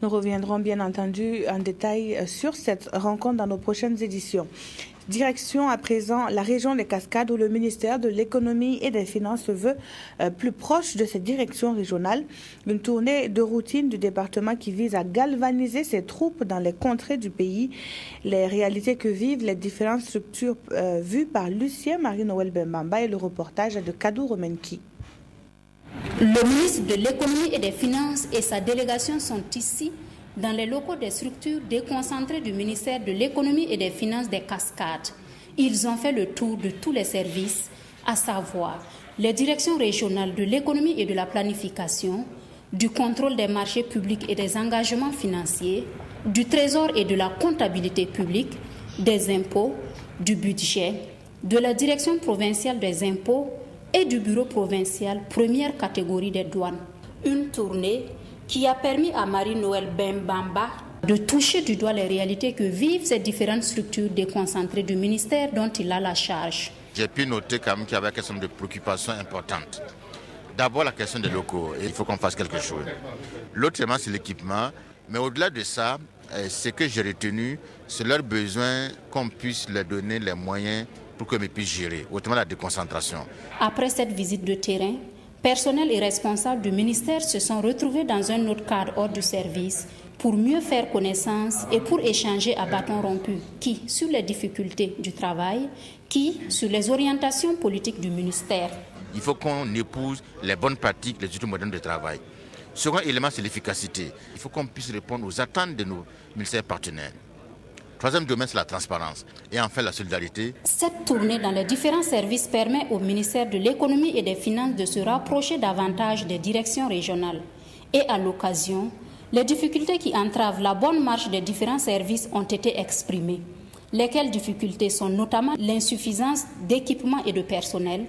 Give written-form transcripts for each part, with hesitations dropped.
Nous reviendrons bien entendu en détail sur cette rencontre dans nos prochaines éditions. Direction à présent la région des Cascades où le ministère de l'économie et des finances se veut plus proche de cette direction régionale. Une tournée de routine du département qui vise à galvaniser ses troupes dans les contrées du pays. Les réalités que vivent les différentes structures vues par Lucien Marie-Noël Bembamba et le reportage de Kadou Romenki. Le ministre de l'économie et des finances et sa délégation sont ici dans les locaux des structures déconcentrées du ministère de l'économie et des finances des Cascades. Ils ont fait le tour de tous les services, à savoir les directions régionales de l'économie et de la planification, du contrôle des marchés publics et des engagements financiers, du trésor et de la comptabilité publique, des impôts, du budget, de la direction provinciale des impôts et du bureau provincial première catégorie des douanes. Une tournée qui a permis à Marie-Noël Bembamba de toucher du doigt les réalités que vivent ces différentes structures déconcentrées du ministère dont il a la charge. J'ai pu noter quand même qu'il y avait une question de préoccupation importante. D'abord la question des locaux, il faut qu'on fasse quelque chose. L'autre élément c'est l'équipement, mais au-delà de ça, ce que j'ai retenu, c'est leur besoin qu'on puisse leur donner les moyens pour qu'ils puissent gérer, autrement la déconcentration. Après cette visite de terrain, personnel et responsables du ministère se sont retrouvés dans un autre cadre hors du service pour mieux faire connaissance et pour échanger à bâton rompu, qui sur les difficultés du travail, qui sur les orientations politiques du ministère. Il faut qu'on épouse les bonnes pratiques, les outils modernes de travail. Second élément, c'est l'efficacité. Il faut qu'on puisse répondre aux attentes de nos ministères partenaires. Troisième domaine, c'est la transparence. Et enfin, la solidarité. Cette tournée dans les différents services permet au ministère de l'économie et des finances de se rapprocher davantage des directions régionales. Et à l'occasion, les difficultés qui entravent la bonne marche des différents services ont été exprimées. Lesquelles difficultés sont notamment l'insuffisance d'équipement et de personnel,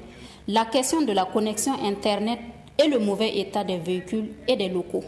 la question de la connexion Internet et le mauvais état des véhicules et des locaux.